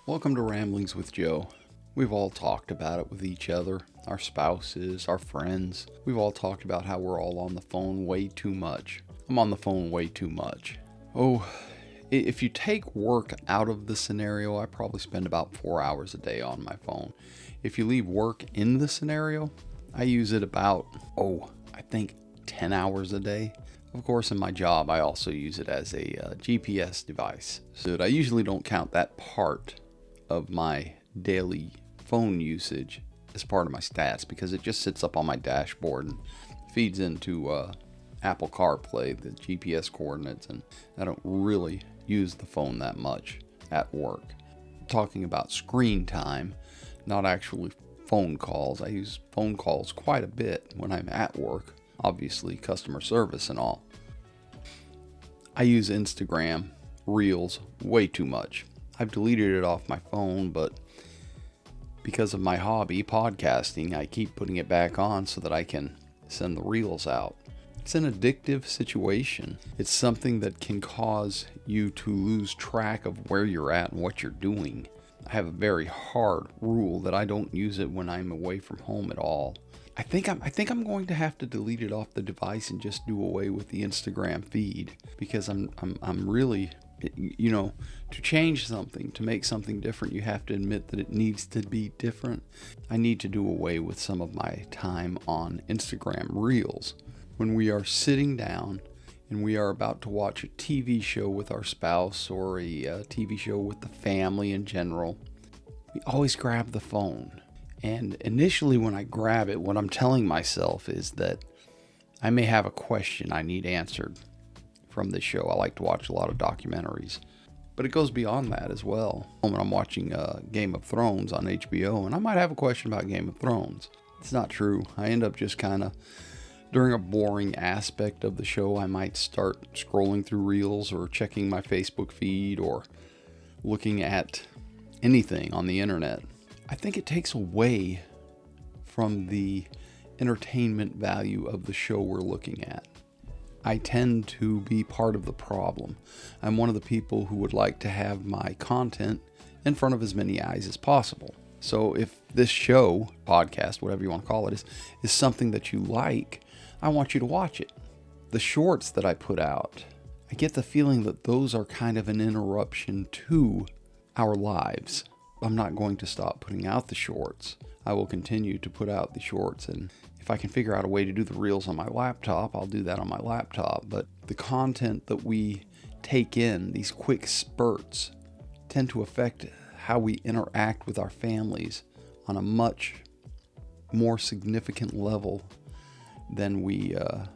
Welcome to Ramblings with Joe. We've all talked about it with each other, our spouses, our friends. We've all talked about how we're all on the phone way too much. I'm on the phone way too much. If you take work out of the scenario, I probably spend about 4 hours a day on my phone. If you leave work in the scenario, I use it about, 10 hours a day. Of course, in my job, I also use it as a GPS device. So I usually don't count that part of my daily phone usage as part of my stats because it just sits up on my dashboard and feeds into Apple CarPlay, the GPS coordinates, and I don't really use the phone that much at work. Talking about screen time, not actually phone calls. I use phone calls quite a bit when I'm at work, obviously customer service and all. I use Instagram Reels way too much. I've deleted it off my phone, but because of my hobby, podcasting, I keep putting it back on so that I can send the Reels out. It's an addictive situation. It's something that can cause you to lose track of where you're at and what you're doing. I have a very hard rule that I don't use it when I'm away from home at all. I think I'm going to have to delete it off the device and just do away with the Instagram feed because I'm really, to change something, to make something different, you have to admit that it needs to be different. I need to do away with some of my time on Instagram Reels. When we are sitting down and we are about to watch a TV show with our spouse or a TV show with the family in general, we always grab the phone. And initially when I grab it, what I'm telling myself is that I may have a question I need answered from this show. I like to watch a lot of documentaries, but it goes beyond that as well. When I'm watching Game of Thrones on HBO, and I might have a question about Game of Thrones. It's not true. I end up just kind of, during a boring aspect of the show, I might start scrolling through Reels or checking my Facebook feed or looking at anything on the internet. I think it takes away from the entertainment value of the show we're looking at. I tend to be part of the problem. I'm one of the people who would like to have my content in front of as many eyes as possible. So if this show, podcast, whatever you want to call it, is something that you like, I want you to watch it. The shorts that I put out, I get the feeling that those are kind of an interruption to our lives. I'm not going to stop putting out the shorts. I will continue to put out the shorts, and if I can figure out a way to do the Reels on my laptop, I'll do that on my laptop. But the content that we take in, these quick spurts, tend to affect how we interact with our families on a much more significant level than we are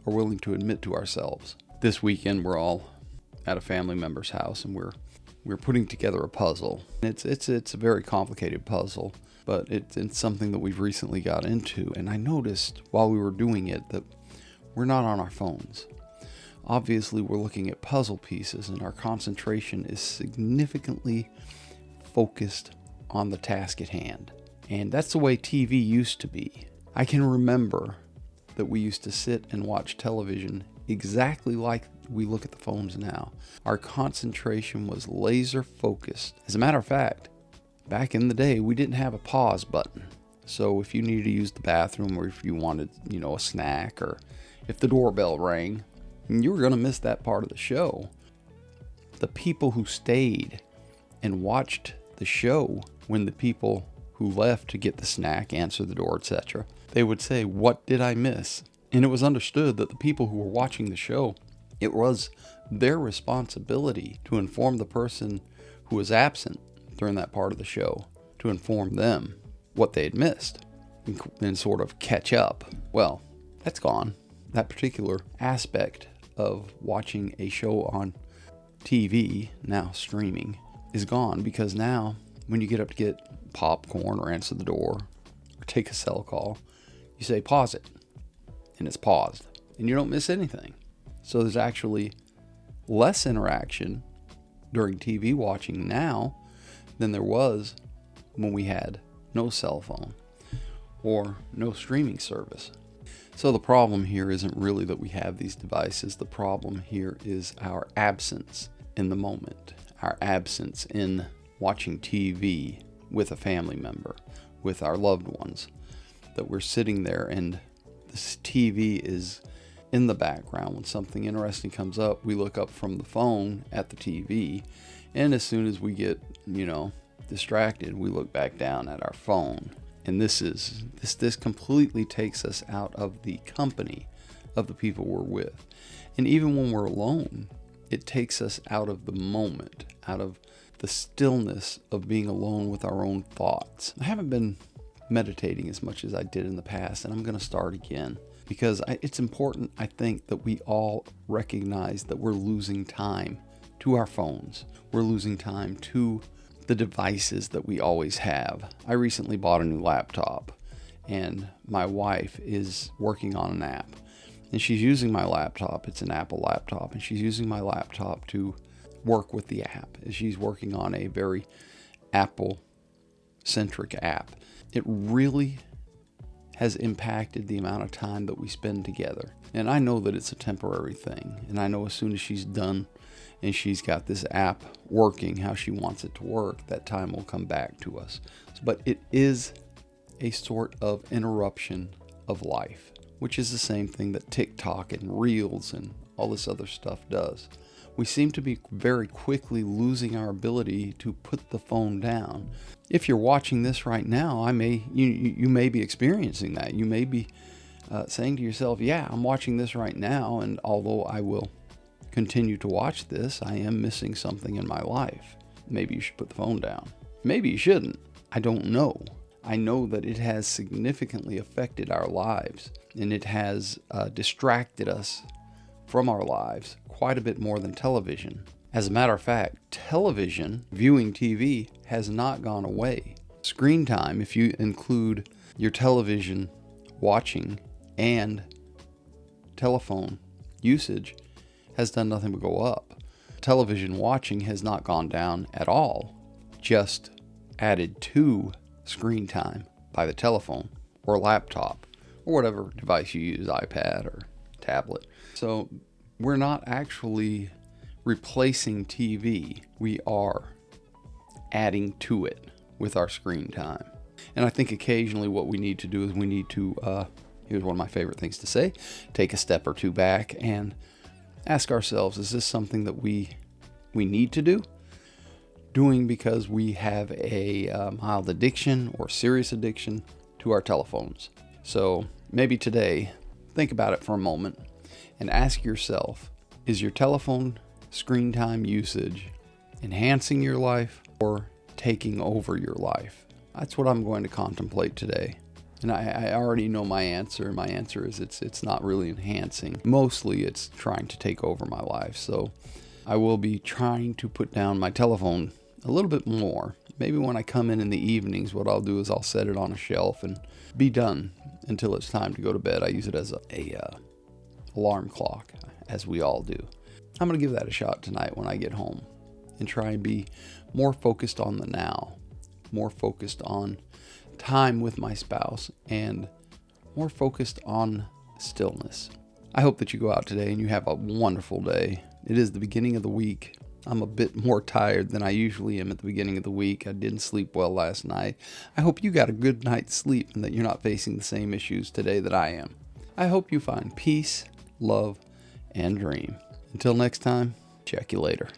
willing to admit to ourselves. This weekend, we're all at a family member's house, and we're putting together a puzzle. It's a very complicated puzzle, but it's something that we've recently got into. And I noticed while we were doing it that we're not on our phones. Obviously, we're looking at puzzle pieces, and our concentration is significantly focused on the task at hand. And that's the way TV used to be. I can remember that we used to sit and watch television exactly like we look at the phones now. Our concentration was laser focused. As a matter of fact, back in the day, we didn't have a pause button. So if you needed to use the bathroom, or if you wanted, a snack, or if the doorbell rang, you were going to miss that part of the show. The people who stayed and watched the show when the people who left to get the snack, answer the door, etc., they would say, "What did I miss?" And it was understood that the people who were watching the show, it was their responsibility to inform the person who was absent during that part of the show, to inform them what they had missed and sort of catch up. Well, that's gone. That particular aspect of watching a show on TV, now streaming, is gone, because now when you get up to get popcorn or answer the door or take a cell call, you say pause it, and it's paused, and you don't miss anything. So there's actually less interaction during TV watching now than there was when we had no cell phone or no streaming service. So the problem here isn't really that we have these devices. The problem here is our absence in the moment, our absence in watching TV with a family member, with our loved ones, that we're sitting there and this TV is in the background. When something interesting comes up, we look up from the phone at the TV, and as soon as we get, distracted, we look back down at our phone. And this completely takes us out of the company of the people we're with. And even when we're alone, it takes us out of the moment, out of the stillness of being alone with our own thoughts. I haven't been meditating as much as I did in the past, and I'm going to start again because it's important, I think, that we all recognize that we're losing time to our phones. We're losing time to the devices that we always have. I recently bought a new laptop, and my wife is working on an app, and she's using my laptop. It's an Apple laptop, and she's using my laptop to work with the app. She's working on a very Apple-centric app. It really has impacted the amount of time that we spend together. And I know that it's a temporary thing, and I know as soon as she's done and she's got this app working how she wants it to work, that time will come back to us. But it is a sort of interruption of life, which is the same thing that TikTok and Reels and all this other stuff does. We seem to be very quickly losing our ability to put the phone down. If you're watching this right now, you may be experiencing that. You may be saying to yourself, yeah, I'm watching this right now, and although I will continue to watch this, I am missing something in my life. Maybe you should put the phone down. Maybe you shouldn't. I don't know. I know that it has significantly affected our lives, and it has distracted us from our lives quite a bit more than television. As a matter of fact, television, viewing TV, has not gone away. Screen time, if you include your television watching and telephone usage, has done nothing but go up. Television watching has not gone down at all, just added to screen time by the telephone or laptop or whatever device you use, iPad or tablet. So we're not actually replacing TV. We are adding to it with our screen time. And I think occasionally what we need to do is we need to, here's one of my favorite things to say, take a step or two back and ask ourselves, is this something that we need to do? Doing because we have a mild addiction or serious addiction to our telephones. So maybe today, think about it for a moment and ask yourself, is your telephone screen time usage enhancing your life or taking over your life? That's what I'm going to contemplate today. And I already know my answer. My answer is it's not really enhancing. Mostly it's trying to take over my life. So I will be trying to put down my telephone a little bit more. Maybe when I come in the evenings, what I'll do is I'll set it on a shelf and be done until it's time to go to bed. I use it as a alarm clock, as we all do. I'm going to give that a shot tonight when I get home and try and be more focused on the now, more focused on time with my spouse, and more focused on stillness. I hope that you go out today and you have a wonderful day. It is the beginning of the week. I'm a bit more tired than I usually am at the beginning of the week. I didn't sleep well last night. I hope you got a good night's sleep and that you're not facing the same issues today that I am. I hope you find peace, love, and dream. Until next time, check you later.